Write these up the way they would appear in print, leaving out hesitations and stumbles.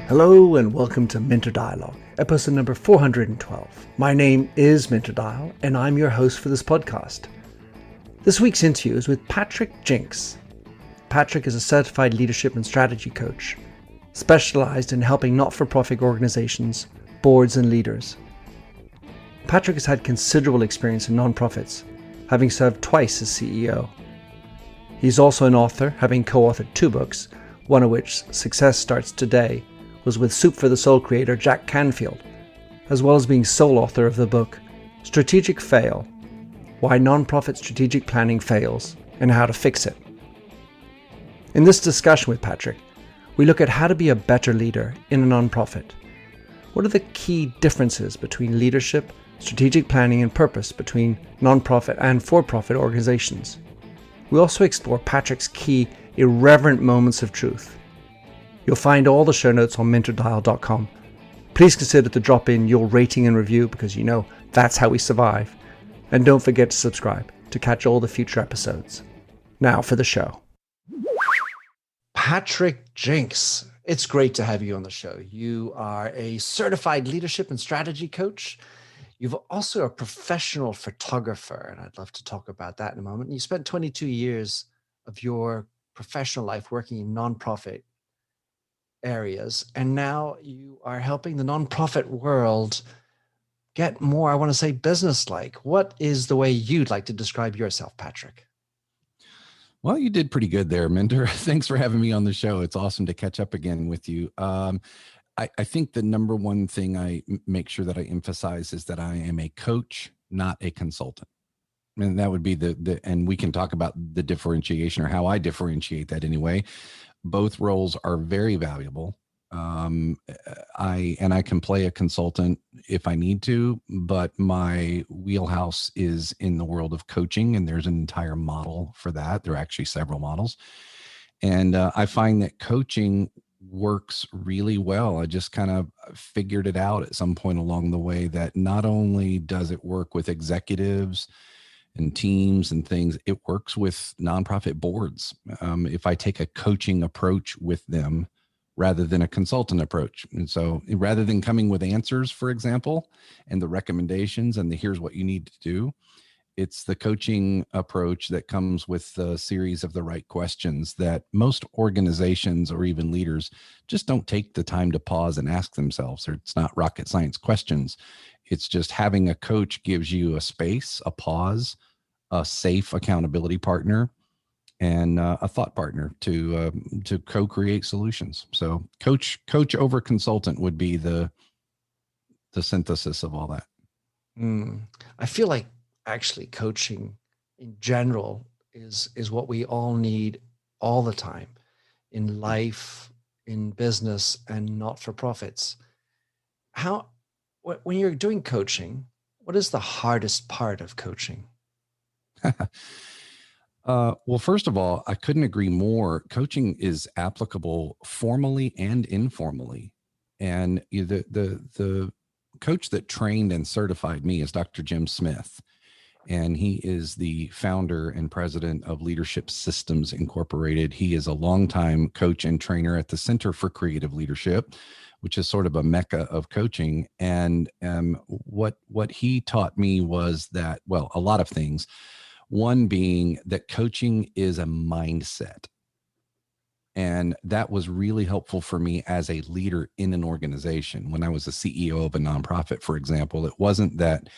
Hello and welcome to Mentor Dialogue, episode number 412. My name is Mentor Dial and I'm your host for this podcast. This week's interview is with Patrick Jinks. Patrick is a certified leadership and strategy coach, specialized in helping not-for-profit organizations, boards and leaders. Patrick has had considerable experience in nonprofits, having served twice as CEO. He's also an author, having co-authored 2 books, one of which, Success Starts Today, was with Soup for the Soul creator Jack Canfield, as well as being sole author of the book Strategic Fail: Why Nonprofit Strategic Planning Fails and How to Fix It. In this discussion with Patrick, we look at how to be a better leader in a nonprofit. What are the key differences between leadership, strategic planning and purpose between nonprofit and for-profit organizations? We also explore Patrick's key irreverent moments of truth. You'll find all the show notes on mentordial.com. Please consider to drop in your rating and review because you know that's how we survive. And don't forget to subscribe to catch all the future episodes. Now for the show. Patrick Jinks, it's great to have you on the show. You are a certified leadership and strategy coach. You've also a professional photographer, and I'd love to talk about that in a moment. You spent 22 years of your professional life working in nonprofit areas, and now you are helping the nonprofit world get more, I want to say, business-like. What is the way you'd like to describe yourself, Patrick? Well, you did pretty good there, Mentor. Thanks for having me on the show. It's awesome to catch up again with you. I think the number one thing I make sure that I emphasize is that I am a coach, not a consultant. And that would be and we can talk about the differentiation or how I differentiate that anyway. Both roles are very valuable. I can play a consultant if I need to, but my wheelhouse is in the world of coaching, and there's an entire model for that. There are actually several models. And I find that coaching works really well. I just kind of figured it out at some point along the way that not only does it work with executives and teams and things, it works with nonprofit boards. If I take a coaching approach with them rather than a consultant approach. And so rather than coming with answers, for example, and the recommendations and the here's what you need to do, it's the coaching approach that comes with a series of the right questions that most organizations or even leaders just don't take the time to pause and ask themselves. It's not rocket science questions. It's just having a coach gives you a space, a pause, a safe accountability partner, and a thought partner to co-create solutions. So coach over consultant would be the synthesis of all that. I feel like actually coaching in general is what we all need all the time in life, in business, and not-for-profits. When you're doing coaching, what is the hardest part of coaching? Well, first of all, I couldn't agree more. Coaching is applicable formally and informally. And the coach that trained and certified me is Dr. Jim Smith. And he is the founder and president of Leadership Systems Incorporated. He is a longtime coach and trainer at the Center for Creative Leadership, which is sort of a mecca of coaching. And what he taught me was that, well, a lot of things. One being that coaching is a mindset. And that was really helpful for me as a leader in an organization. When I was a CEO of a nonprofit, for example, it wasn't that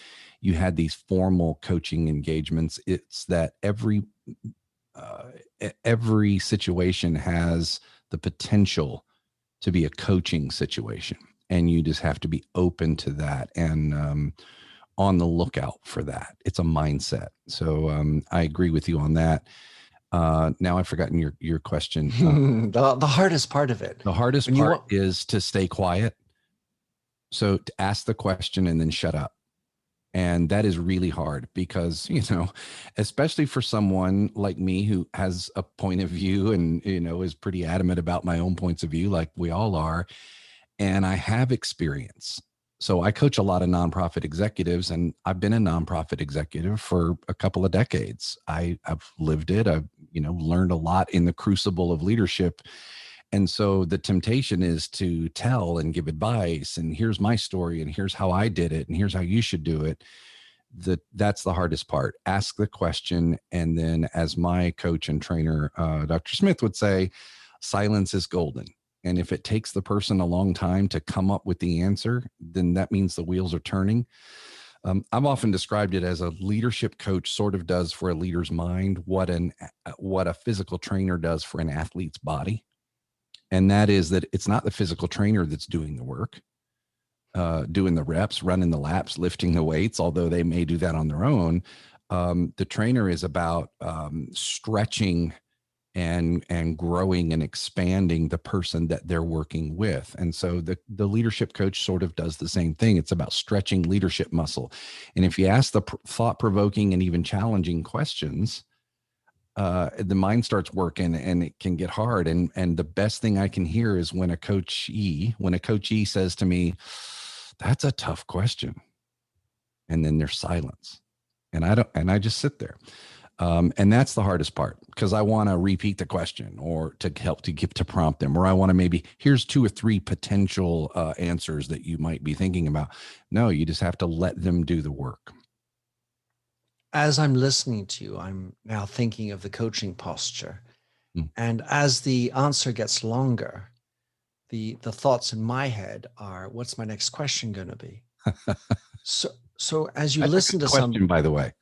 you had these formal coaching engagements. It's that every situation has the potential to be a coaching situation. And you just have to be open to that and on the lookout for that. It's a mindset. So I agree with you on that. Now I've forgotten your question. The hardest part of it. The hardest part is to stay quiet. So to ask the question and then shut up. And that is really hard because, especially for someone like me who has a point of view and, is pretty adamant about my own points of view, like we all are. And I have experience. So I coach a lot of nonprofit executives, and I've been a nonprofit executive for a couple of decades. I've lived it. I've, learned a lot in the crucible of leadership. And so the temptation is to tell and give advice, and here's my story, and here's how I did it, and here's how you should do it. That's the hardest part. Ask the question, and then, as my coach and trainer, Dr. Smith, would say, silence is golden. And if it takes the person a long time to come up with the answer, then that means the wheels are turning. I've often described it as a leadership coach sort of does for a leader's mind what a physical trainer does for an athlete's body. And that is that it's not the physical trainer that's doing the work, doing the reps, running the laps, lifting the weights, although they may do that on their own. The trainer is about stretching and growing and expanding the person that they're working with. And so the leadership coach sort of does the same thing. It's about stretching leadership muscle. And if you ask the thought-provoking and even challenging questions, the mind starts working, and it can get hard. And the best thing I can hear is when a coachee says to me, "That's a tough question." And then there's silence. And I just sit there. And that's the hardest part, because I want to repeat the question, or to help to prompt them, or I want to maybe, here's 2 or 3 potential answers that you might be thinking about. No, you just have to let them do the work. As I'm listening to you, I'm now thinking of the coaching posture. And as the answer gets longer, the thoughts in my head are, what's my next question going to be? So as you listen to question, by the way,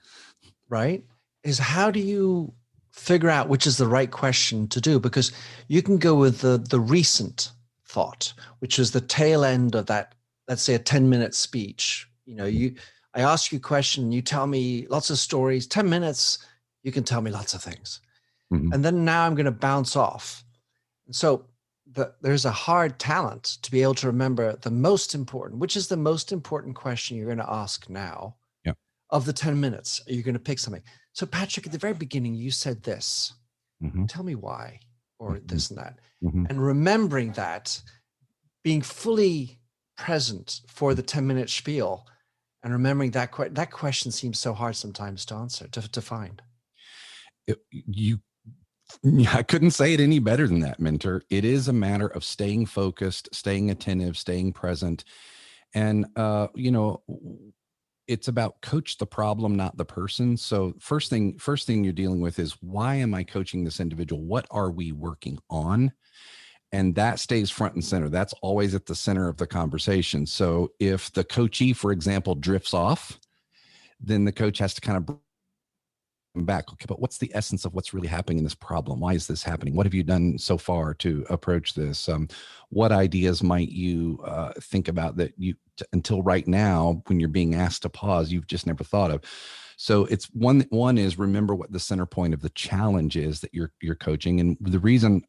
right, is how do you figure out which is the right question to do? Because you can go with the recent thought, which is the tail end of that, let's say a 10-minute speech. I ask you a question, you tell me lots of stories, 10 minutes, you can tell me lots of things. Mm-hmm. And then now I'm going to bounce off. And so there's a hard talent to be able to remember the most important, which is the most important question you're going to ask now. Yeah. Of the 10 minutes, are you going to pick something? So Patrick, at the very beginning, you said this, mm-hmm. Tell me why, or mm-hmm. this and that. Mm-hmm. And remembering that, being fully present for the 10-minute spiel, and remembering that question seems so hard sometimes to answer, to find. I couldn't say it any better than that, Mentor. It is a matter of staying focused, staying attentive, staying present. And, it's about coach the problem, not the person. So first thing you're dealing with is, why am I coaching this individual? What are we working on? And that stays front and center. That's always at the center of the conversation. So if the coachee, for example, drifts off, then the coach has to kind of bring them back. Okay, but what's the essence of what's really happening in this problem? Why is this happening? What have you done so far to approach this? What ideas might you think about that until right now, when you're being asked to pause, you've just never thought of? So it's one is, remember what the center point of the challenge is that you're coaching. And the reason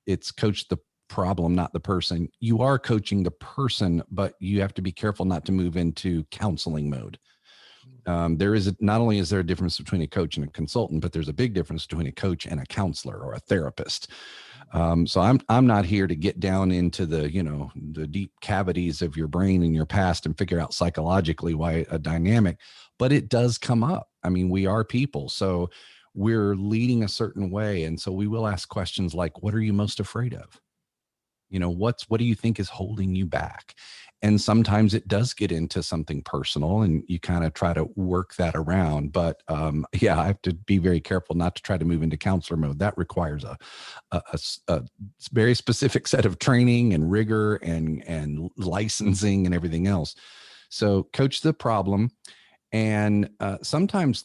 it's coach the problem, not the person. You are coaching the person, but you have to be careful not to move into counseling mode. Not only is there a difference between a coach and a consultant, but there's a big difference between a coach and a counselor or a therapist. So I'm not here to get down into the deep cavities of your brain and your past and figure out psychologically why a dynamic, but it does come up. I mean, we are people, so we're leading a certain way. And so we will ask questions like, what are you most afraid of? What do you think is holding you back? And sometimes it does get into something personal, and you kind of try to work that around. But I have to be very careful not to try to move into counselor mode. That requires a very specific set of training and rigor and licensing and everything else. So coach the problem. And sometimes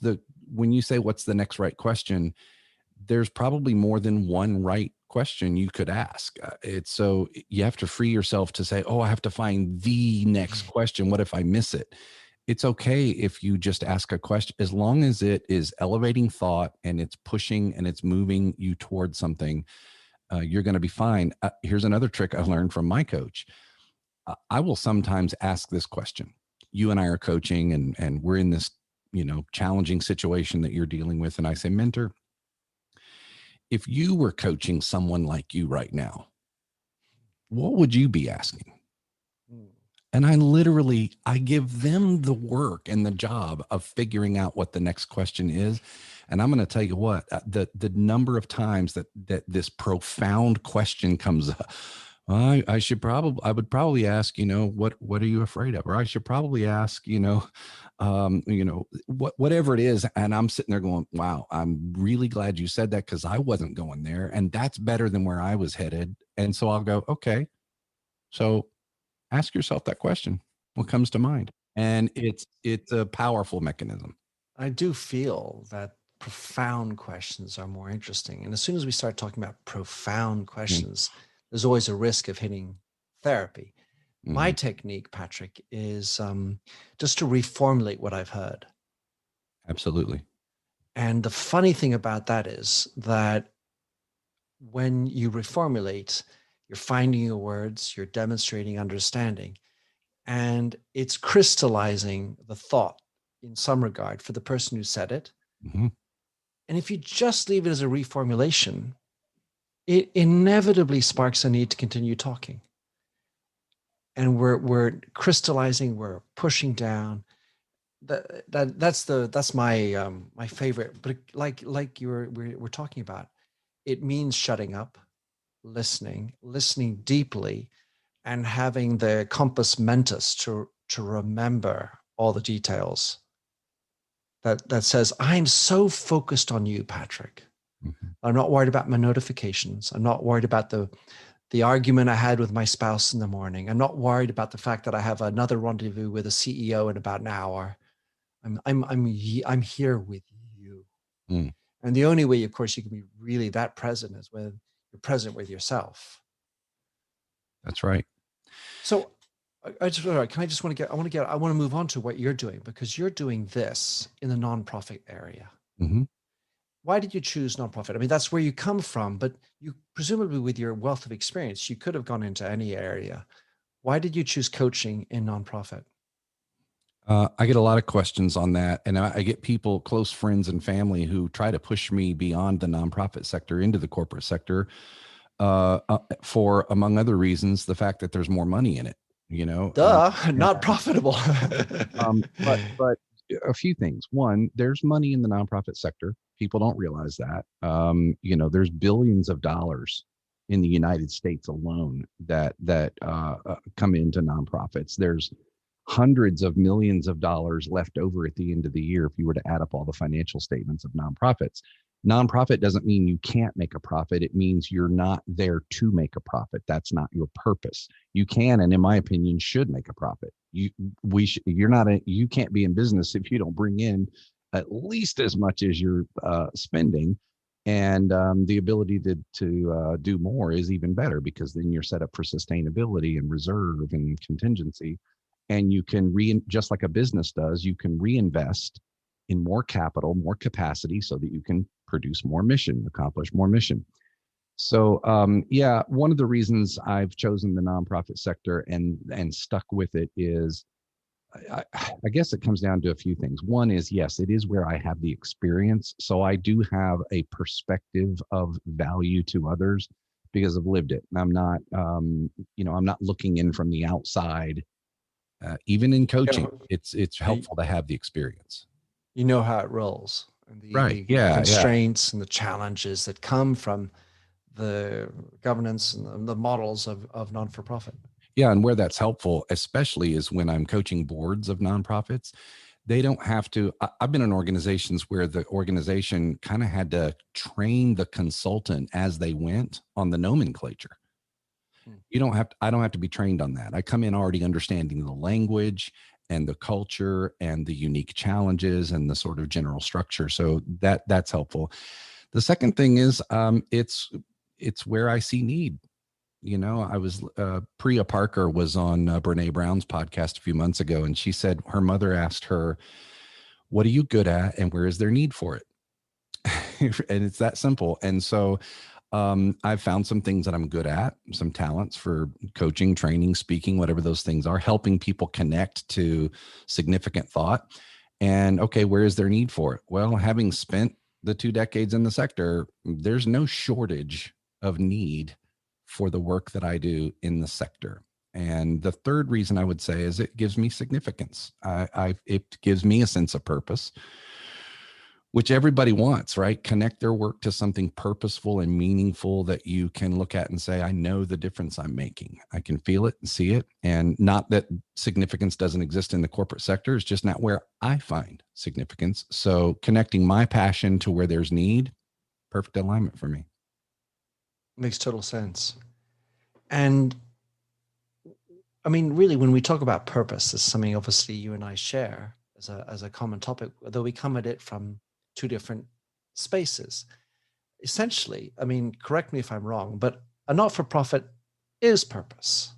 when you say, what's the next right question, there's probably more than one right question you could ask. So you have to free yourself to say, I have to find the next question. What if I miss it? It's okay if you just ask a question, as long as it is elevating thought and it's pushing and it's moving you towards something, you're going to be fine. Here's another trick I learned from my coach. I will sometimes ask this question. You and I are coaching, and we're in this, challenging situation that you're dealing with. And I say, mentor, if you were coaching someone like you right now, what would you be asking? And I give them the work and the job of figuring out what the next question is. And I'm going to tell you what, the number of times that this profound question comes up, I would probably ask, what are you afraid of? Or I should probably ask, whatever it is. And I'm sitting there going, wow, I'm really glad you said that, because I wasn't going there. And that's better than where I was headed. And so I'll go, okay, so ask yourself that question. What comes to mind? And it's a powerful mechanism. I do feel that profound questions are more interesting. And as soon as we start talking about profound questions, there's always a risk of hitting therapy. My technique, Patrick, is just to reformulate what I've heard. Absolutely. And the funny thing about that is that when you reformulate, you're finding your words, you're demonstrating understanding, and it's crystallizing the thought in some regard for the person who said it. Mm-hmm. And if you just leave it as a reformulation, it inevitably sparks a need to continue talking. And we're crystallizing, we're pushing down. That's my my favorite. But like we're talking about, it means shutting up, listening deeply, and having the compass mentis to remember all the details. That says, I'm so focused on you, Patrick. Mm-hmm. I'm not worried about my notifications. I'm not worried about the argument I had with my spouse in the morning. I'm not worried about the fact that I have another rendezvous with a CEO in about an hour. I'm here with you. Mm. And the only way, of course, you can be really that present is when you're present with yourself. That's right. So I want to move on to what you're doing, because you're doing this in the nonprofit area. Mm-hmm. Why did you choose nonprofit? I mean, that's where you come from, but you presumably, with your wealth of experience, you could have gone into any area. Why did you choose coaching in nonprofit? I get a lot of questions on that. And I get people, close friends and family, who try to push me beyond the nonprofit sector into the corporate sector for, among other reasons, the fact that there's more money in it, Not profitable. But a few things. One, there's money in the nonprofit sector. People don't realize that. There's billions of dollars in the United States alone that come into nonprofits. There's hundreds of millions of dollars left over at the end of the year if you were to add up all the financial statements of nonprofits. Nonprofit doesn't mean you can't make a profit. It means you're not there to make a profit. That's not your purpose. You can, and in my opinion, should make a profit. You can't be in business if you don't bring in at least as much as you're spending. And the ability to do more is even better, because then you're set up for sustainability and reserve and contingency. And you can just like a business does, you can reinvest in more capital, more capacity, so that you can produce more mission, accomplish more mission. So one of the reasons I've chosen the nonprofit sector and stuck with it is, I guess it comes down to a few things. One is, yes, it is where I have the experience. So I do have a perspective of value to others because I've lived it. And I'm not, I'm not looking in from the outside. Even in coaching, it's helpful to have the experience. You know how it rolls, and the constraints and the challenges that come from the governance and the models of non-for-profit. Yeah, and where that's helpful, especially, is when I'm coaching boards of nonprofits. They don't have to. I've been in organizations where the organization kind of had to train the consultant as they went on the nomenclature. I don't have to be trained on that. I come in already understanding the language and the culture and the unique challenges and the sort of general structure. So that's helpful. The second thing is, it's where I see need. I was Priya Parker was on Brene Brown's podcast a few months ago, and she said her mother asked her, "What are you good at, and where is there need for it?" And it's that simple. And so I've found some things that I'm good at, some talents for coaching, training, speaking, whatever those things are, helping people connect to significant thought. And okay, where is their need for it? Well, having spent the 2 decades in the sector, there's no shortage of need for the work that I do in the sector. And the third reason I would say is it gives me significance. It gives me a sense of purpose, which everybody wants, right? Connect their work to something purposeful and meaningful that you can look at and say, I know the difference I'm making. I can feel it and see it. And not that significance doesn't exist in the corporate sector, it's just not where I find significance. So connecting my passion to where there's need, perfect alignment for me. Makes total sense. And I mean, really, when we talk about purpose, it's something obviously you and I share as a common topic, though we come at it from two different spaces. Essentially, I mean, correct me if I'm wrong, but a not-for-profit is purpose.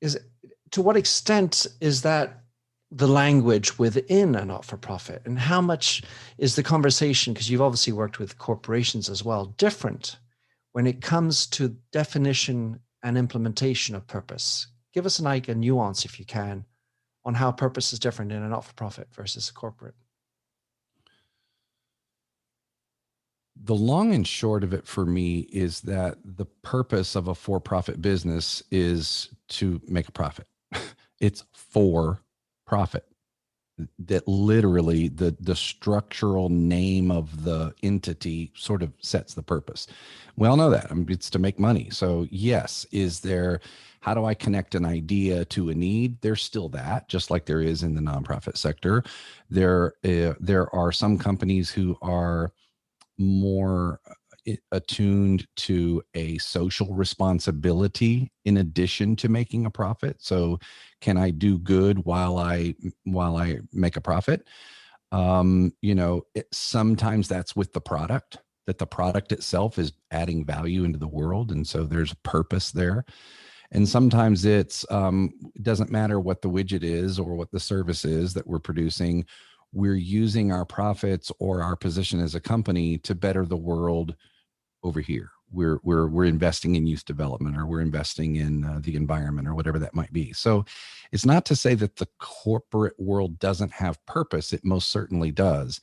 To what extent is that the language within a not-for-profit, and how much is the conversation, because you've obviously worked with corporations as well, different when it comes to definition and implementation of purpose? Give us a nuance, if you can, on how purpose is different in a not-for-profit versus a corporate. The long and short of it for me is that the purpose of a for-profit business is to make a profit. It's for profit. That literally the structural name of the entity sort of sets the purpose. We all know that. I mean, it's to make money. So yes, how do I connect an idea to a need? There's still that, just like there is in the nonprofit sector. There are some companies who are more attuned to a social responsibility in addition to making a profit. So can I do good while I make a profit? Sometimes that's with the product, that the product itself is adding value into the world. And so there's purpose there. And sometimes it doesn't matter what the widget is or what the service is that we're producing. We're using our profits or our position as a company to better the world over here. We're investing in youth development, or we're investing in the environment, or whatever that might be. So it's not to say that the corporate world doesn't have purpose. It most certainly does.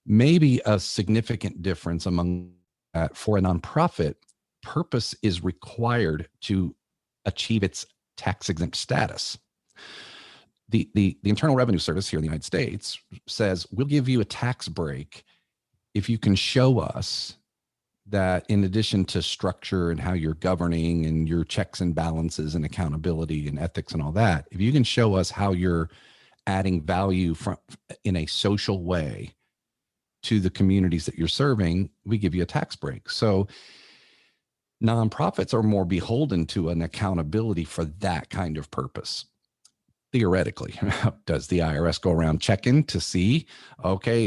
Maybe a significant difference among that, for a nonprofit, purpose is required to achieve its tax exempt status. The Internal Revenue Service here in the United States says, we'll give you a tax break if you can show us that, in addition to structure and how you're governing and your checks and balances and accountability and ethics and all that, if you can show us how you're adding value in a social way to the communities that you're serving, we give you a tax break. So nonprofits are more beholden to an accountability for that kind of purpose. Theoretically, does the IRS go around checking to see, okay,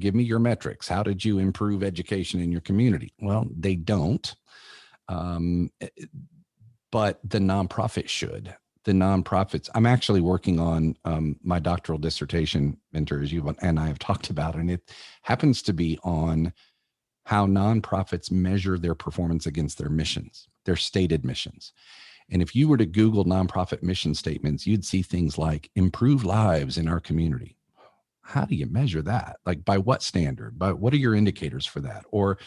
give me your metrics. How did you improve education in your community? Well, they don't. But the nonprofit should. The nonprofits, I'm actually working on my doctoral dissertation, Mentor, as you and I have talked about, and it happens to be on how nonprofits measure their performance against their missions, their stated missions. And if you were to Google nonprofit mission statements, you'd see things like improve lives in our community. How do you measure that? Like, by what standard? But what are your indicators for that? Or,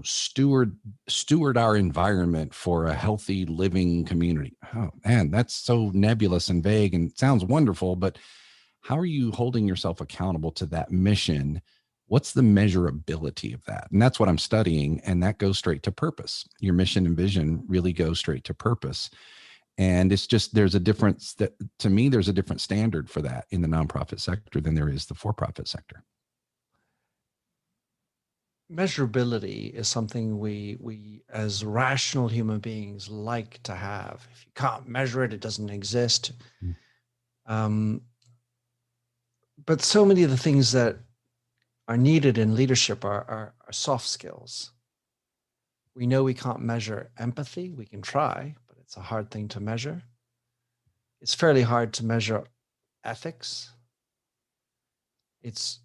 steward our environment for a healthy living community. Oh man, that's so nebulous and vague and sounds wonderful, but how are you holding yourself accountable to that mission? What's the measurability of that? And that's what I'm studying. And that goes straight to purpose. Your mission and vision really go straight to purpose. And it's just, there's a difference that, to me, there's a different standard for that in the nonprofit sector than there is the for-profit sector. Measurability is something we as rational human beings like to have. If you can't measure it, it doesn't exist. But so many of the things that are needed in leadership are soft skills. We know we can't measure empathy. We can try, but it's a hard thing to measure. It's fairly hard to measure ethics. It's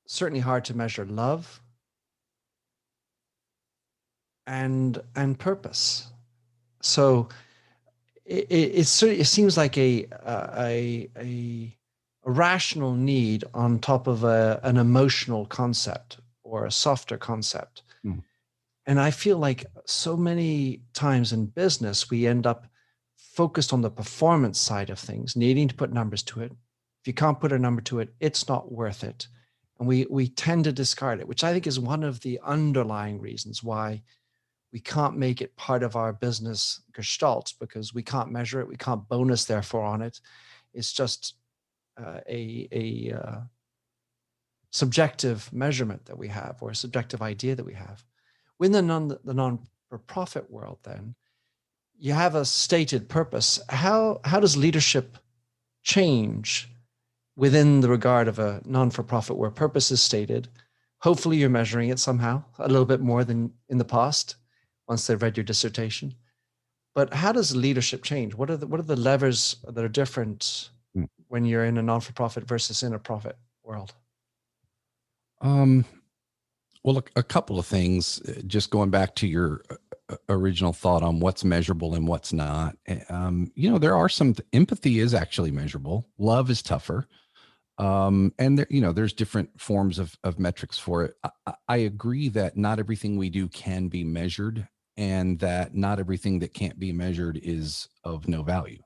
certainly hard to measure love and purpose. So it seems like a rational need on top of an emotional concept or a softer concept. And I feel like so many times in business, we end up focused on the performance side of things, needing to put numbers to it. If you can't put a number to it, it's not worth it. And we tend to discard it, which I think is one of the underlying reasons why we can't make it part of our business gestalt, because we can't measure it. We can't bonus, therefore, on it. It's just a subjective measurement that we have, or a subjective idea that we have. Within the non-for-profit world, then, you have a stated purpose. How does leadership change within the regard of a non-for-profit where purpose is stated? Hopefully you're measuring it somehow, a little bit more than in the past, once they've read your dissertation. But how does leadership change? What are the levers that are different when you're in a non-for-profit versus in a profit world? Well, a couple of things, just going back to your original thought on what's measurable and what's not. There are some, empathy is actually measurable. Love is tougher. And there's different forms of metrics for it. I agree that not everything we do can be measured, and that not everything that can't be measured is of no value.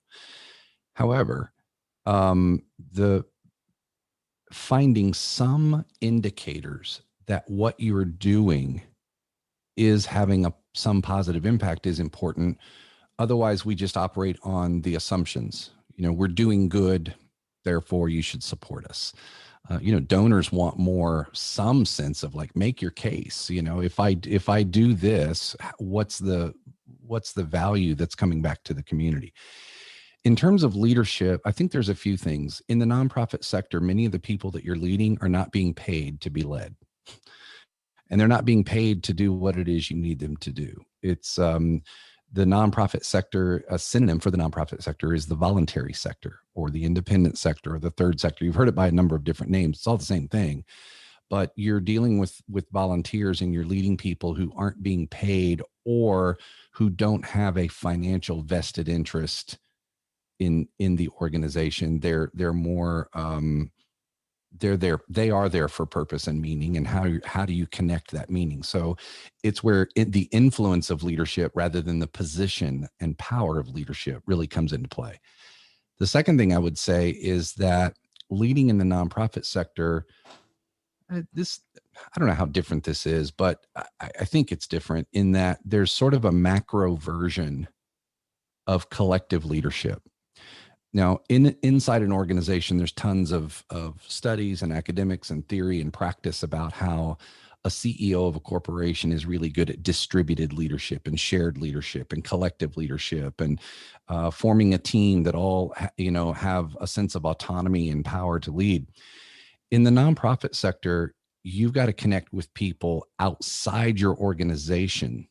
However, the finding some indicators that what you're doing is having some positive impact is important. Otherwise, we just operate on the assumptions. We're doing good, therefore you should support us. Donors want some sense of like, make your case. If I do this, what's the value that's coming back to the community? In terms of leadership, I think there's a few things. In the nonprofit sector, many of the people that you're leading are not being paid to be led. And they're not being paid to do what it is you need them to do. It's the nonprofit sector, a synonym for the nonprofit sector is the voluntary sector, or the independent sector, or the third sector. You've heard it by a number of different names. It's all the same thing. But you're dealing with volunteers, and you're leading people who aren't being paid, or who don't have a financial vested interest in the organization. They're more they are there for purpose and meaning, and how do you connect that meaning? So it's where the influence of leadership, rather than the position and power of leadership, really comes into play. The second thing I would say is that leading in the nonprofit sector, I don't know how different this is, but I think it's different in that there's sort of a macro version of collective leadership. Now, inside an organization, there's tons of studies and academics and theory and practice about how a CEO of a corporation is really good at distributed leadership and shared leadership and collective leadership, and forming a team that all have a sense of autonomy and power to lead. In the nonprofit sector, you've got to connect with people outside your organization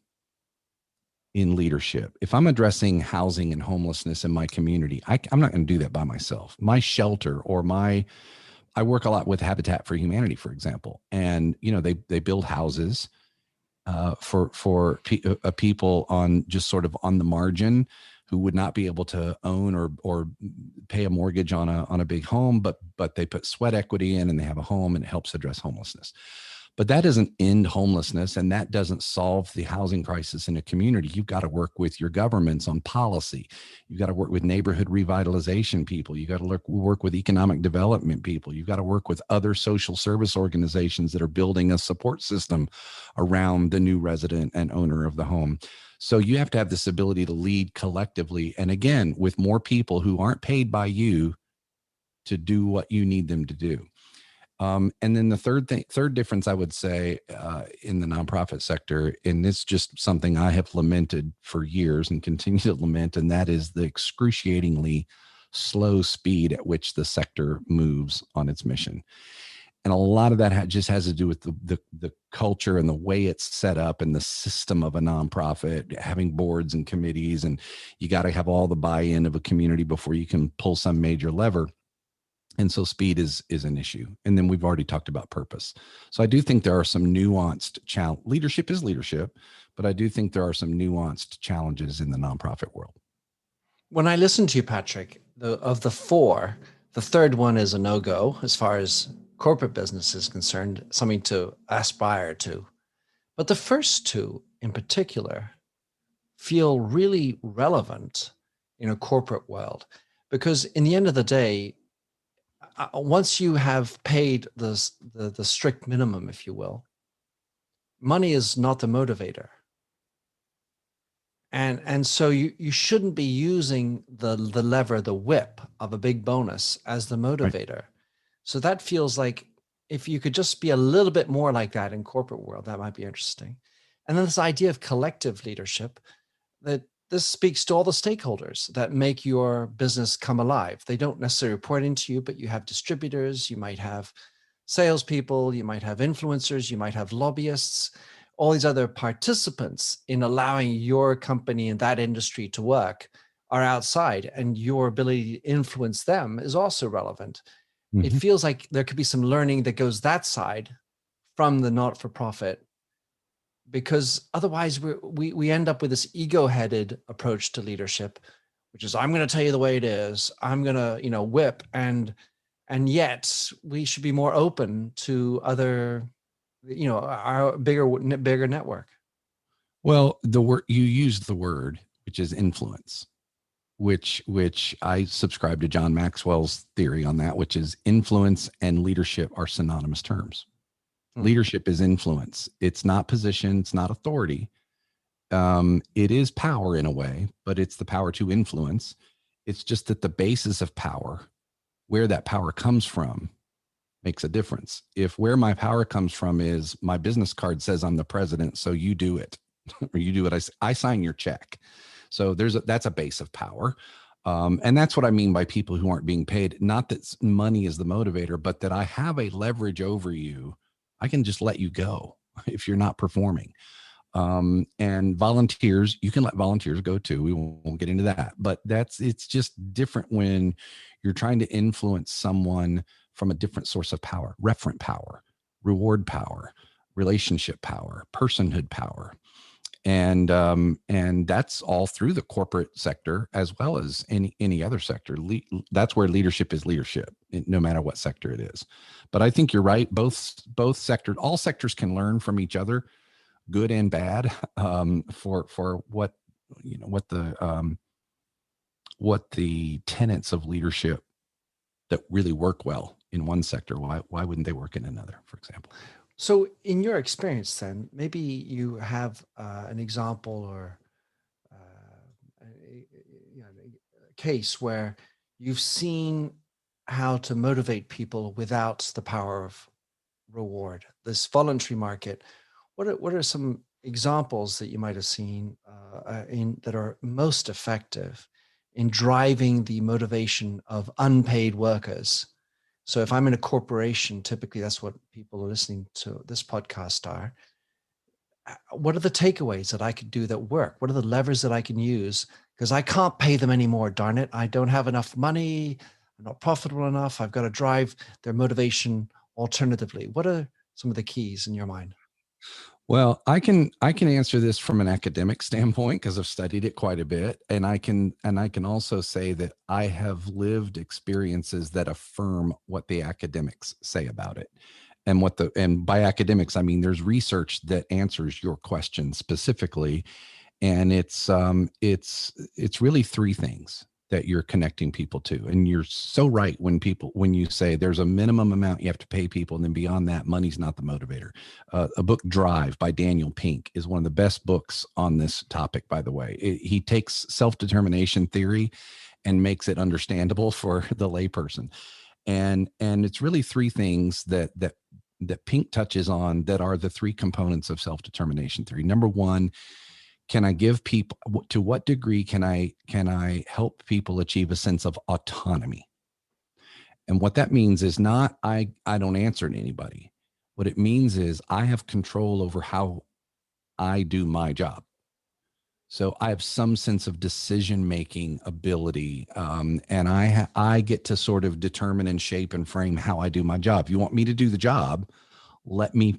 in leadership. If I'm addressing housing and homelessness in my community, I'm not going to do that by myself. My shelter, or I work a lot with Habitat for Humanity, for example, and they build houses for people on just sort of on the margin, who would not be able to own or pay a mortgage on a big home, but they put sweat equity in, and they have a home, and it helps address homelessness. But that doesn't end homelessness, and that doesn't solve the housing crisis in a community. You've got to work with your governments on policy. You've got to work with neighborhood revitalization people. You've got to work with economic development people. You've got to work with other social service organizations that are building a support system around the new resident and owner of the home. So you have to have this ability to lead collectively, and again, with more people who aren't paid by you to do what you need them to do. And then the third difference I would say in the nonprofit sector, and it's just something I have lamented for years and continue to lament, and that is the excruciatingly slow speed at which the sector moves on its mission. And a lot of that just has to do with the culture and the way it's set up, and the system of a nonprofit, having boards and committees, and you got to have all the buy-in of a community before you can pull some major lever. And so speed is an issue. And then we've already talked about purpose. So I do think there are some nuanced leadership is leadership, but I do think there are some nuanced challenges in the nonprofit world. When I listen to you, Patrick, of the four, the third one is a no-go as far as corporate business is concerned, something to aspire to. But the first two in particular feel really relevant in a corporate world, because in the end of the day, once you have paid the strict minimum, if you will, money is not the motivator. And so you shouldn't be using the lever, the whip of a big bonus as the Right. motivator. So that feels like if you could just be a little bit more like that in corporate world, that might be interesting. And then this idea of collective leadership, that this speaks to all the stakeholders that make your business come alive. They don't necessarily report into you, but you have distributors, you might have salespeople, you might have influencers, you might have lobbyists, all these other participants in allowing your company in that industry to work are outside, and your ability to influence them is also relevant. It Mm-hmm. feels like there could be some learning that goes that side from the not-for-profit, because otherwise we end up with this ego-headed approach to leadership, which is, I'm going to tell you the way it is, I'm going to whip, and yet we should be more open to other, our bigger network. Well, the word you used, the word, which is influence, which I subscribe to John Maxwell's theory on that, which is influence and leadership are synonymous terms. Leadership is influence. It's not position. It's not authority. It is power in a way, but it's the power to influence. It's just that the basis of power, where that power comes from, makes a difference. If where my power comes from is my business card says I'm the president, so you do it, or you do what I sign your check. So that's a base of power. And that's what I mean by people who aren't being paid. Not that money is the motivator, but that I have a leverage over you. I can just let you go if you're not performing. And volunteers, you can let volunteers go too. We won't get into that, but it's just different when you're trying to influence someone from a different source of power: referent power, reward power, relationship power, personhood power. And that's all through the corporate sector as well as any other sector. That's where leadership is leadership, no matter what sector it is. But I think you're right. Both sectors, all sectors can learn from each other, good and bad, for what the tenets of leadership that really work well in one sector. Why wouldn't they work in another, for example? So in your experience, then, maybe you have an example or a case where you've seen how to motivate people without the power of reward, this voluntary market. What are some examples that you might have seen that are most effective in driving the motivation of unpaid workers? So if I'm in a corporation, typically that's what people listening to this podcast are. What are the takeaways that I could do that work? What are the levers that I can use? Because I can't pay them anymore, darn it. I don't have enough money. I'm not profitable enough. I've got to drive their motivation alternatively. What are some of the keys in your mind? Well, I can answer this from an academic standpoint because I've studied it quite a bit, and I can also say that I have lived experiences that affirm what the academics say about it. And by academics, I mean there's research that answers your question specifically, and it's really three things that you're connecting people to. And you're so right when you say there's a minimum amount you have to pay people, and then beyond that, money's not the motivator. A book, Drive by Daniel Pink, is one of the best books on this topic, by the way. He takes self-determination theory and makes it understandable for the layperson. And it's really three things that Pink touches on that are the three components of self-determination theory. Number one, can I give people, to what degree can I help people achieve a sense of autonomy? And what that means is not I don't answer to anybody. What it means is I have control over how I do my job. So I have some sense of decision-making ability, and I get to sort of determine and shape and frame how I do my job. If you want me to do the job,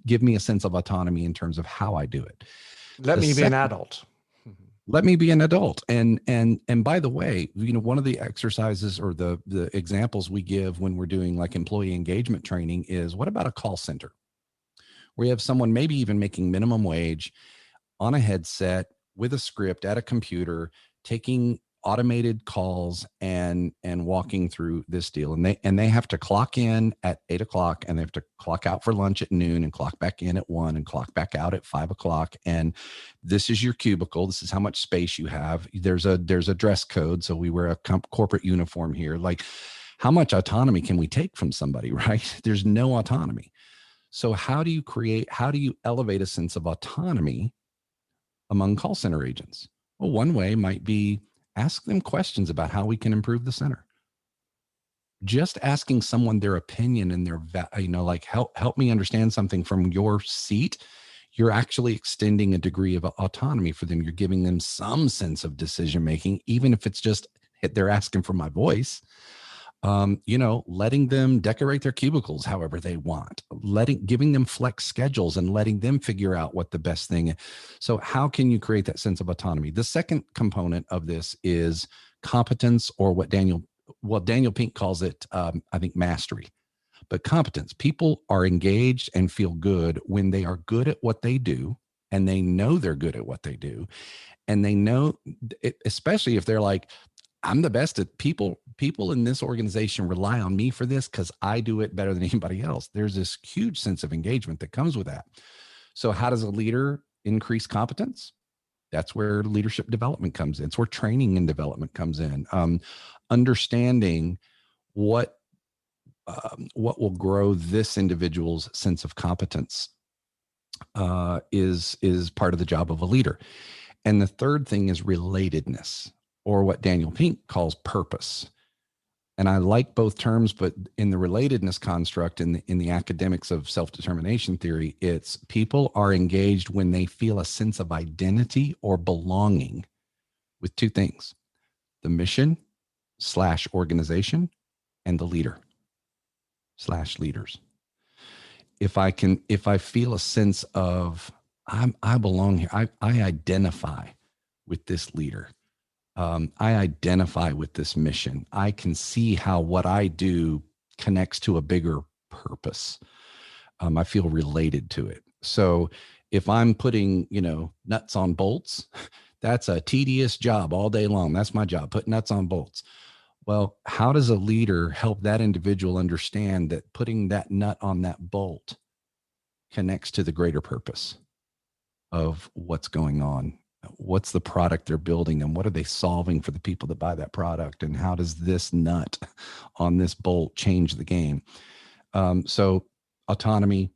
give me a sense of autonomy in terms of how I do it. Let me be an adult. Let me be an adult. And by the way, one of the exercises or the examples we give when we're doing like employee engagement training is, what about a call center where you have someone maybe even making minimum wage on a headset with a script at a computer, taking automated calls and walking through this deal. And they have to clock in at 8 o'clock, and they have to clock out for lunch at noon, and clock back in at 1, and clock back out at 5 o'clock. And this is your cubicle. This is how much space you have. There's a dress code. So we wear a corporate uniform here. Like, how much autonomy can we take from somebody, right? There's no autonomy. So how do you elevate a sense of autonomy among call center agents? Well, one way might be ask them questions about how we can improve the center. Just asking someone their opinion and their, like, help me understand something from your seat. You're actually extending a degree of autonomy for them. You're giving them some sense of decision-making, even if it's just they're asking for my voice. Letting them decorate their cubicles however they want, giving them flex schedules and letting them figure out what the best thing is. So how can you create that sense of autonomy? The second component of this is competence, or what Daniel Pink calls it, I think, mastery. But competence, people are engaged and feel good when they are good at what they do, and they know they're good at what they do. And they know, especially if they're like, I'm the best at people in this organization rely on me for this because I do it better than anybody else. There's this huge sense of engagement that comes with that. So how does a leader increase competence? That's where leadership development comes in. It's where training and development comes in. Understanding what will grow this individual's sense of competence is part of the job of a leader. And the third thing is relatedness, or what Daniel Pink calls purpose. And I like both terms, but in the relatedness construct, in the academics of self-determination theory, it's people are engaged when they feel a sense of identity or belonging with two things: the mission / organization, and the leader / leaders. If I feel a sense of I belong here, I identify with this leader. I identify with this mission. I can see how what I do connects to a bigger purpose. I feel related to it. So if I'm putting, nuts on bolts, that's a tedious job all day long. That's my job, put nuts on bolts. Well, how does a leader help that individual understand that putting that nut on that bolt connects to the greater purpose of what's going on? What's the product they're building, and what are they solving for the people that buy that product? And how does this nut on this bolt change the game? So autonomy,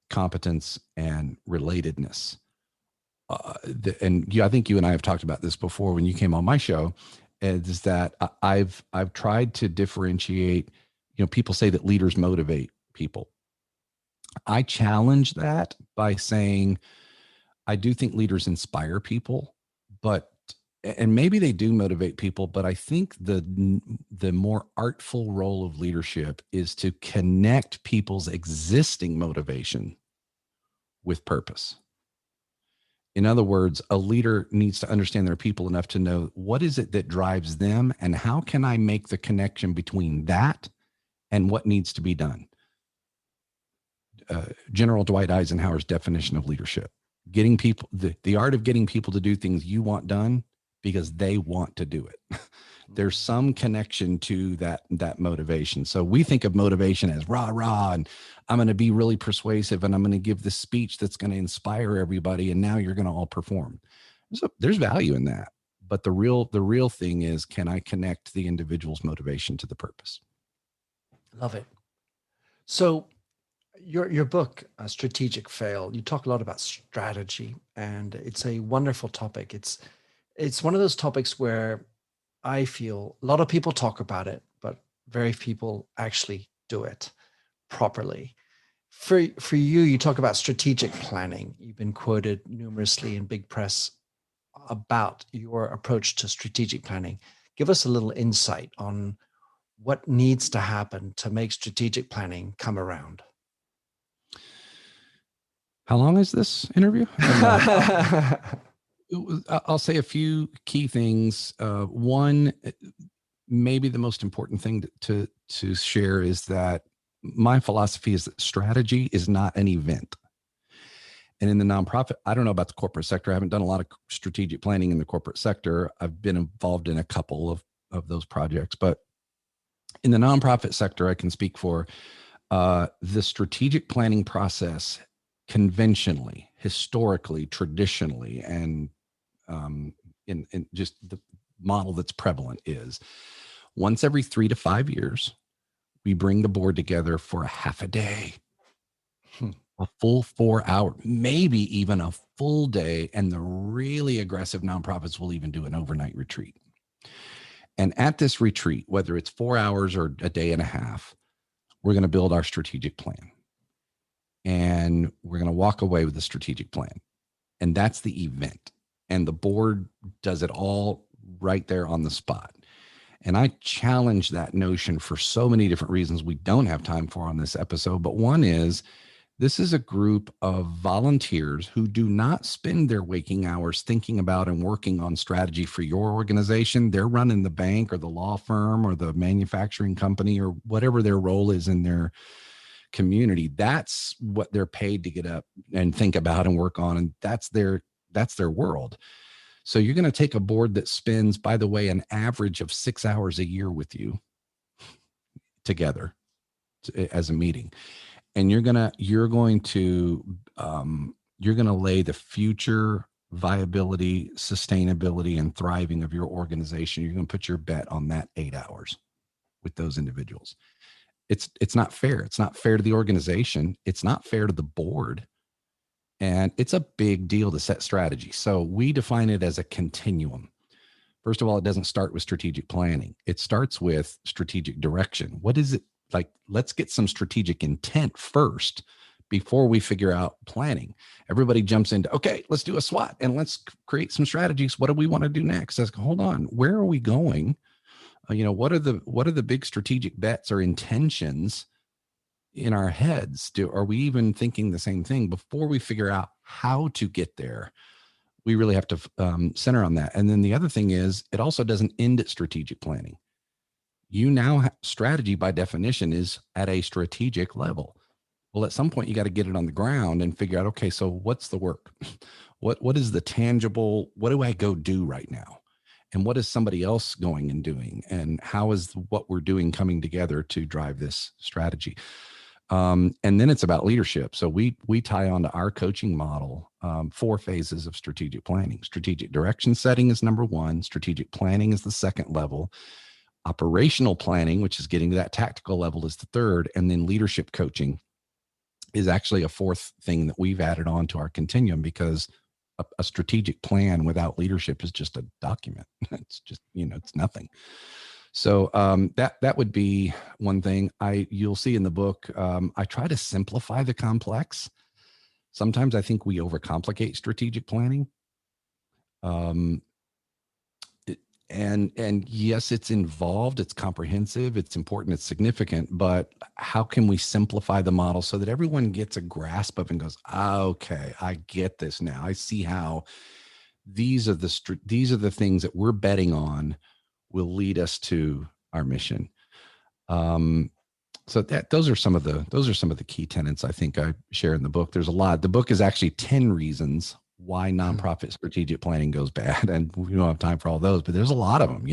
competence, and relatedness. I think you and I have talked about this before when you came on my show, is that I've tried to differentiate. People say that leaders motivate people. I challenge that by saying, I do think leaders inspire people, and maybe they do motivate people, but I think the more artful role of leadership is to connect people's existing motivation with purpose. In other words, a leader needs to understand their people enough to know what is it that drives them, and how can I make the connection between that and what needs to be done. General Dwight Eisenhower's definition of leadership: getting people, the art of getting people to do things you want done because they want to do it. There's some connection to that motivation. So we think of motivation as rah, rah, and I'm going to be really persuasive, and I'm going to give this speech that's going to inspire everybody, and now you're going to all perform. So there's value in that. But the real thing is, can I connect the individual's motivation to the purpose? Love it. So your book, Strategic Fail, you talk a lot about strategy, and it's a wonderful topic. It's one of those topics where I feel a lot of people talk about it, but very few people actually do it properly. For you, you talk about strategic planning. You've been quoted numerously in big press about your approach to strategic planning. Give us a little insight on what needs to happen to make strategic planning come around. How long is this interview? I'll say a few key things. One, maybe the most important thing to share is that my philosophy is that strategy is not an event. And in the nonprofit, I don't know about the corporate sector. I haven't done a lot of strategic planning in the corporate sector. I've been involved in a couple of those projects, but in the nonprofit sector, I can speak for the strategic planning process conventionally, historically, traditionally, and in just the model that's prevalent is once every 3 to 5 years, we bring the board together for a half a day, a full 4 hour, maybe even a full day. And the really aggressive nonprofits will even do an overnight retreat. And at this retreat, whether it's 4 hours or a day and a half, we're going to build our strategic plan. And we're going to walk away with a strategic plan. And that's the event. And the board does it all right there on the spot. And I challenge that notion for so many different reasons we don't have time for on this episode. But one is, this is a group of volunteers who do not spend their waking hours thinking about and working on strategy for your organization. They're running the bank or the law firm or the manufacturing company or whatever their role is in their community. That's what they're paid to get up and think about and work on. And that's their world. So you're going to take a board that spends, by the way, an average of 6 hours a year with you together as a meeting. And you're going to lay the future viability, sustainability, and thriving of your organization. You're going to put your bet on that 8 hours with those individuals. It's not fair. It's not fair to the organization. It's not fair to the board. And it's a big deal to set strategy. So we define it as a continuum. First of all, it doesn't start with strategic planning. It starts with strategic direction. What is it like? Let's get some strategic intent first before we figure out planning. Everybody jumps into, okay, let's do a SWOT and let's create some strategies. What do we want to do next? Let's go, hold on, where are we going? What are the big strategic bets or intentions in our heads? Are we even thinking the same thing before we figure out how to get there? We really have to center on that. And then the other thing is, it also doesn't end at strategic planning. You now strategy by definition is at a strategic level. Well, at some point you got to get it on the ground and figure out, okay, so what's the work? What is the tangible? What do I go do right now? And what is somebody else going and doing? And how is what we're doing coming together to drive this strategy? And then it's about leadership. So we tie onto our coaching model, 4 phases of strategic planning. Strategic direction setting is number 1. Strategic planning is the 2nd level. Operational planning, which is getting to that tactical level, is the 3rd. And then leadership coaching is actually a 4th thing that we've added on to our continuum, because a strategic plan without leadership is just a document. It's just, it's nothing. So that would be one thing. You'll see in the book, I try to simplify the complex. Sometimes I think we overcomplicate strategic planning. And yes, it's involved, it's comprehensive, it's important, it's significant, but how can we simplify the model so that everyone gets a grasp of and goes, okay, I get this now. I see how these are the things that we're betting on will lead us to our mission. So those are some of the key tenets I think I share in the book. There's a lot. The book is actually 10 reasons why nonprofit strategic planning goes bad, and we don't have time for all those, but there's a lot of them.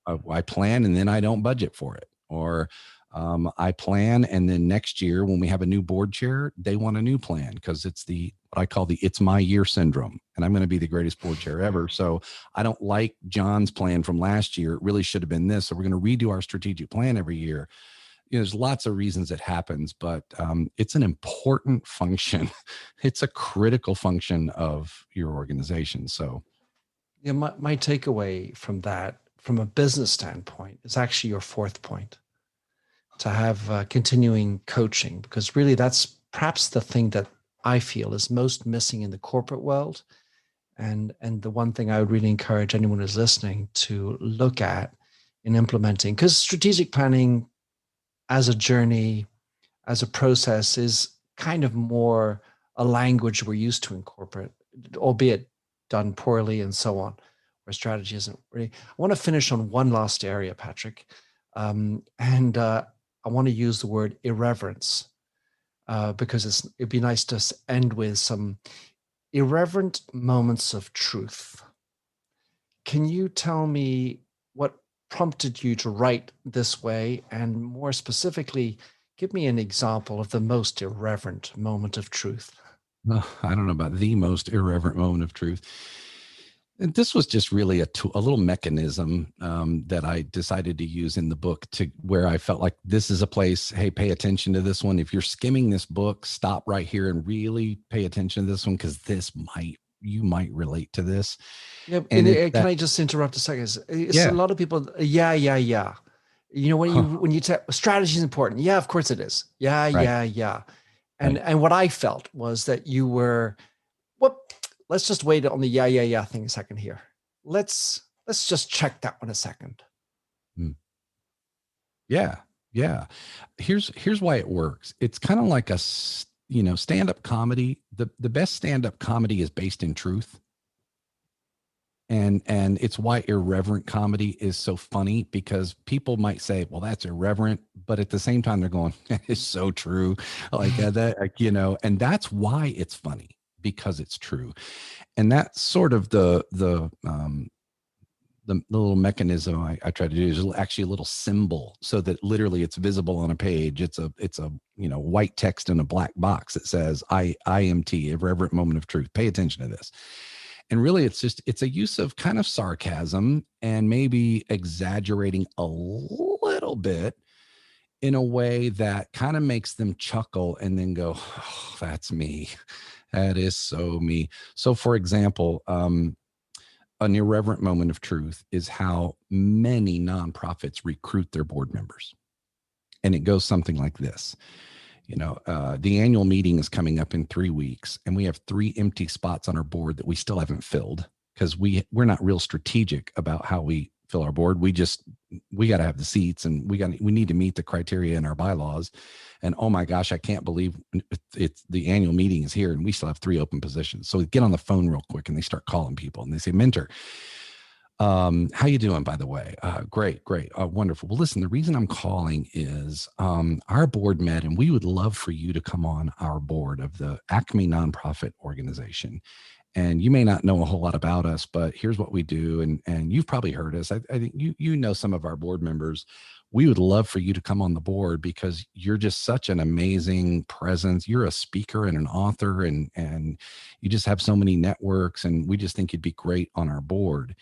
I plan and then I don't budget for it, or I plan and then next year when we have a new board chair, they want a new plan because it's what I call the "it's my year" syndrome, and I'm going to be the greatest board chair ever, so I don't like John's plan from last year. It really should have been this, so we're going to redo our strategic plan every year. There's lots of reasons it happens, but it's an important function. It's a critical function of your organization. So, yeah, my takeaway from that, from a business standpoint, is actually your 4th point, to have continuing coaching, because really that's perhaps the thing that I feel is most missing in the corporate world. And the one thing I would really encourage anyone who's listening to look at in implementing, because strategic planning as a journey, as a process, is kind of more a language we're used to in corporate, albeit done poorly and so on, where strategy isn't really. I want to finish on one last area, Patrick. I want to use the word irreverence. because it'd be nice to end with some irreverent moments of truth. Can you tell me what prompted you to write this way? And more specifically, give me an example of the most irreverent moment of truth. Well, I don't know about the most irreverent moment of truth. And this was just really a little mechanism that I decided to use in the book, to where I felt like this is a place, hey, pay attention to this one. If you're skimming this book, stop right here and really pay attention to this one, because you might relate to this. Yeah, And can I just interrupt a second? It's a yeah, lot of people. Yeah, yeah, yeah. You know, when you tell strategy is important. Yeah, of course it is. Yeah, right, yeah, yeah. right. And what I felt was that you were, what? Let's just wait on the yeah, yeah, yeah thing a second here. Let's just check that one a second. Mm. Yeah, yeah. Here's why it works. It's kind of like stand-up comedy. The best stand-up comedy is based in truth. And it's why irreverent comedy is so funny, because people might say, well, that's irreverent, but at the same time they're going, that is so true. Like that, and that's why it's funny, because it's true. And that's sort of the little mechanism I try to do is actually a little symbol, so that literally it's visible on a page. It's a white text in a black box that says IMT, irreverent moment of truth. Pay attention to this. And really it's a use of kind of sarcasm and maybe exaggerating a little bit in a way that kind of makes them chuckle and then go, oh, that's me. That is so me. So for example, an irreverent moment of truth is how many nonprofits recruit their board members. And it goes something like this. The annual meeting is coming up in 3 weeks, and we have 3 empty spots on our board that we still haven't filled, because we're not real strategic about how we fill our board. We got to have the seats, and we need to meet the criteria in our bylaws. And oh my gosh, I can't believe it's the annual meeting is here and we still have 3 open positions. So we get on the phone real quick and they start calling people and they say, Mentor, how you doing, by the way? Great. Wonderful. Well, listen, the reason I'm calling is our board met, and we would love for you to come on our board of the Acme nonprofit organization. And you may not know a whole lot about us, but here's what we do. And you've probably heard us. I think you know some of our board members. We would love for you to come on the board because you're just such an amazing presence. You're a speaker and an author, and you just have so many networks, and we just think you'd be great on our board.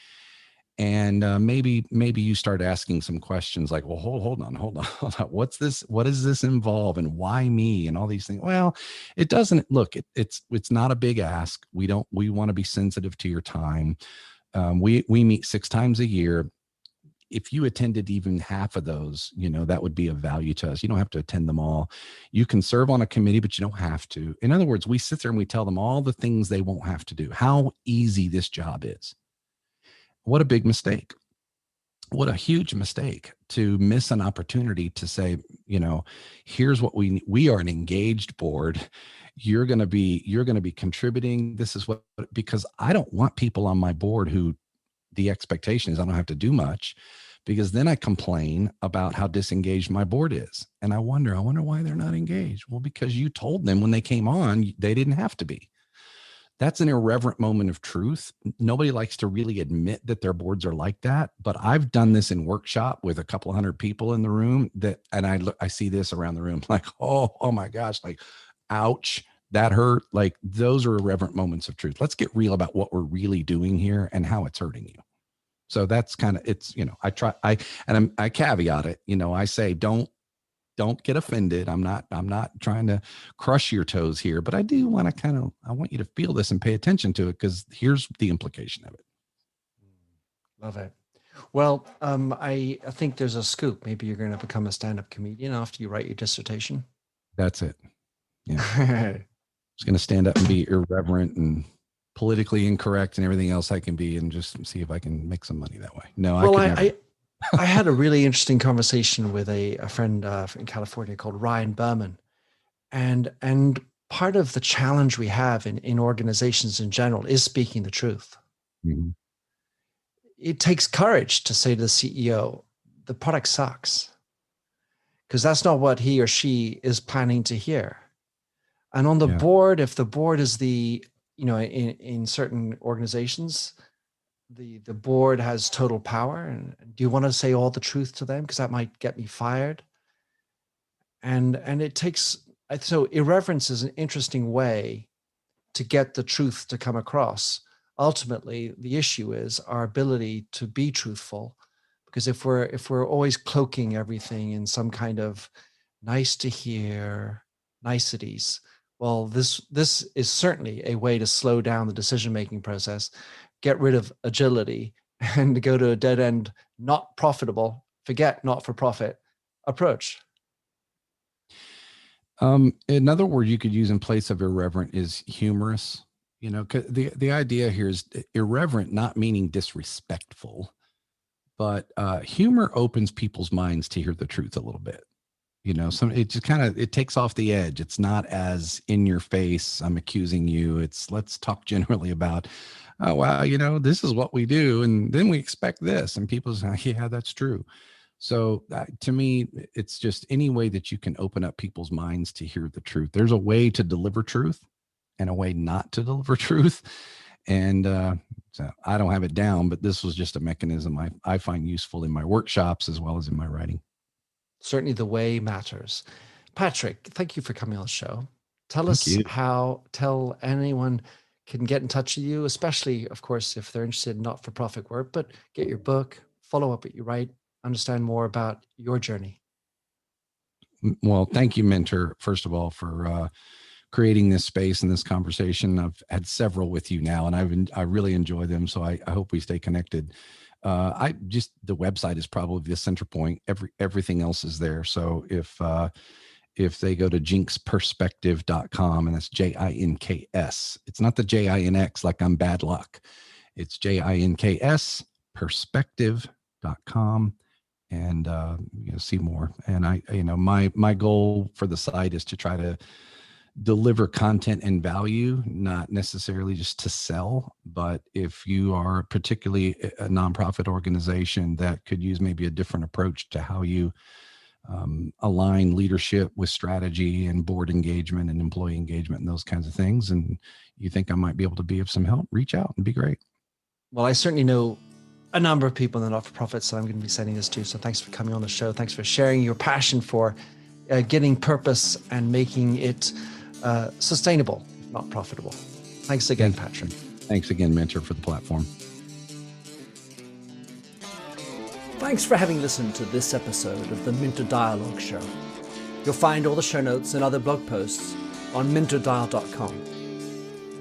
And maybe you start asking some questions like, well, hold on. What's this? What does this involve, and why me, and all these things? Well, it doesn't look. It's not a big ask. We want to be sensitive to your time. We meet 6 times a year. If you attended even half of those, that would be of value to us. You don't have to attend them all. You can serve on a committee, but you don't have to. In other words, we sit there and we tell them all the things they won't have to do, how easy this job is. What a big mistake. What a huge mistake to miss an opportunity to say, here's what we are an engaged board. You're going to be contributing. This is what, because I don't want people on my board who the expectation is I don't have to do much, because then I complain about how disengaged my board is. And I wonder why they're not engaged. Well, because you told them when they came on, they didn't have to be. That's an irreverent moment of truth. Nobody likes to really admit that their boards are like that, but I've done this in workshop with a couple hundred people in the room and I see this around the room like, oh my gosh, like, ouch, that hurt. Like, those are irreverent moments of truth. Let's get real about what we're really doing here and how it's hurting you. So that's kind of, it's, I caveat it, I say, don't get offended. I'm not trying to crush your toes here, but I do want to I want you to feel this and pay attention to it, because here's the implication of it. Love it. Well, I think there's a scoop. Maybe you're going to become a stand-up comedian after you write your dissertation. That's it. Yeah. I'm just going to stand up and be irreverent and politically incorrect and everything else I can be, and just see if I can make some money that way. No, well, I could never. I had a really interesting conversation with a friend in California called Ryan Berman. And part of the challenge we have in organizations in general is speaking the truth. Mm-hmm. It takes courage to say to the CEO, the product sucks, because that's not what he or she is planning to hear. And on the Yeah. board, if the board is in certain organizations, the board has total power. And do you want to say all the truth to them? Because that might get me fired. And it takes, so irreverence is an interesting way to get the truth to come across. Ultimately, the issue is our ability to be truthful, because if we're always cloaking everything in some kind of nice to hear niceties, well, this is certainly a way to slow down the decision-making process, get rid of agility, and go to a dead-end, not profitable, forget not-for-profit approach. Another word you could use in place of irreverent is humorous. 'Cause the idea here is irreverent, not meaning disrespectful, but humor opens people's minds to hear the truth a little bit. It just it takes off the edge. It's not as in your face, I'm accusing you. It's, let's talk generally about, oh, wow, this is what we do. And then we expect this. And people say, yeah, that's true. So to me, it's just any way that you can open up people's minds to hear the truth. There's a way to deliver truth and a way not to deliver truth. And so I don't have it down, but this was just a mechanism I find useful in my workshops as well as in my writing. Certainly the way matters. Patrick, thank you for coming on the show. Tell anyone can get in touch with you, especially, of course, if they're interested in not-for-profit work, but get your book, follow up what you write, understand more about your journey. Well, thank you, Mentor, first of all, for creating this space and this conversation. I've had several with you now, and I really enjoy them. So I hope we stay connected. The website is probably the center point. Everything else is there. So if they go to jinksperspective.com, and that's JINKS, it's not the JINX like I'm bad luck. It's JINKS perspective.com, and see more. And my goal for the site is to try to deliver content and value, not necessarily just to sell. But if you are particularly a nonprofit organization that could use maybe a different approach to how you align leadership with strategy and board engagement and employee engagement and those kinds of things, and you think I might be able to be of some help, reach out and be great. Well, I certainly know a number of people in the not-for-profit, so I'm going to be sending this to. So thanks for coming on the show. Thanks for sharing your passion for getting purpose and making it sustainable, if not profitable. Thanks again, Patrick. Thanks again, Mentor, for the platform. Thanks for having listened to this episode of the Minter Dialogue Show. You'll find all the show notes and other blog posts on minterdial.com.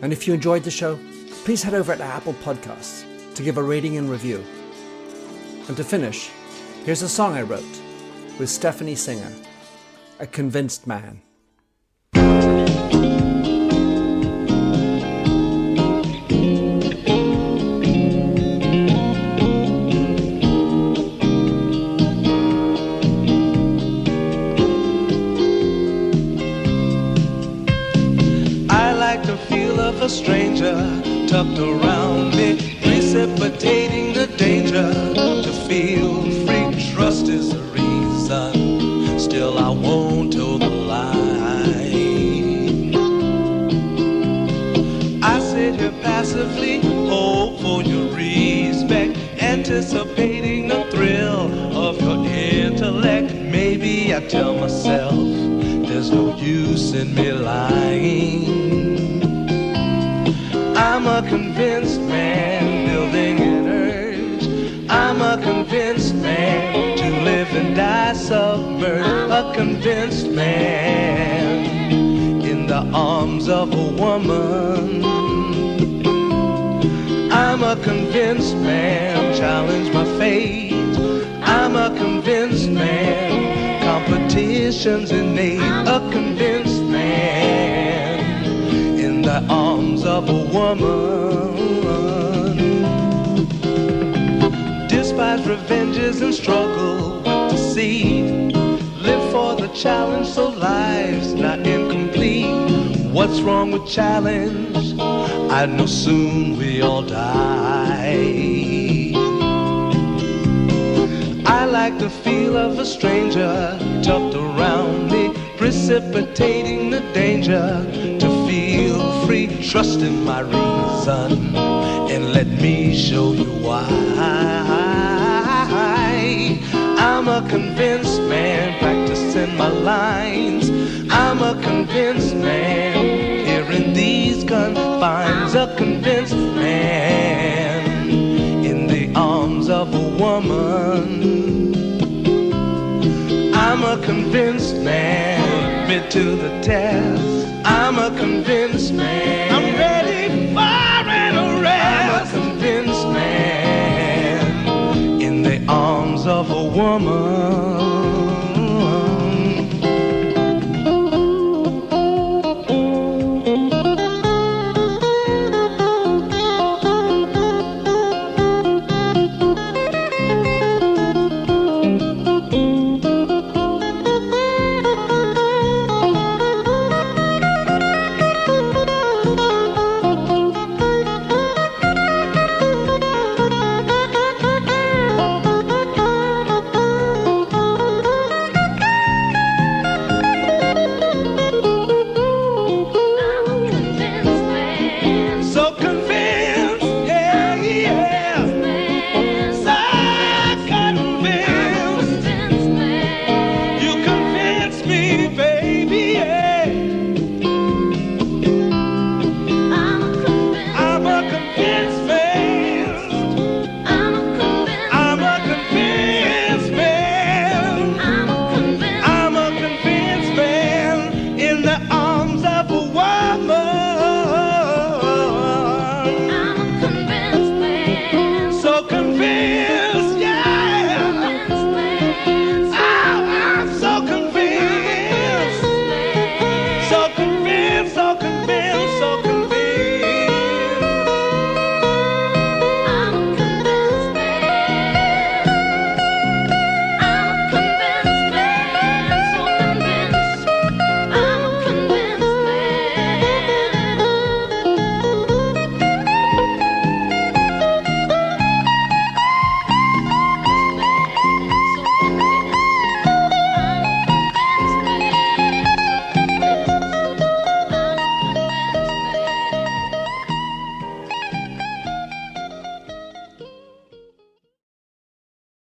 And if you enjoyed the show, please head over to Apple Podcasts to give a rating and review. And to finish, here's a song I wrote with Stephanie Singer, A Convinced Man. A stranger tucked around me, precipitating the danger. To feel free, trust is the reason. Still I won't toe the line. I sit here passively, hope for your respect, anticipating the thrill of your intellect. Maybe I tell myself there's no use in me lying. I'm a convinced man, building an urge. I'm a convinced man, to live and die submerged. A convinced man, in the arms of a woman. I'm a convinced man, challenge my fate. I'm a convinced man, competition's innate. A convinced man, in the arms of a woman. Despise revenges and struggle with deceit. Live for the challenge so life's not incomplete. What's wrong with challenge? I know soon we all die. I like the feel of a stranger tucked around me, precipitating the danger to feel free. Trust in my reason and let me show you why. I'm a convinced man practicing my lines. I'm a convinced man here in these confines. A convinced man in the arms of a woman. I'm a convinced man, admit to the test. I'm a convinced man.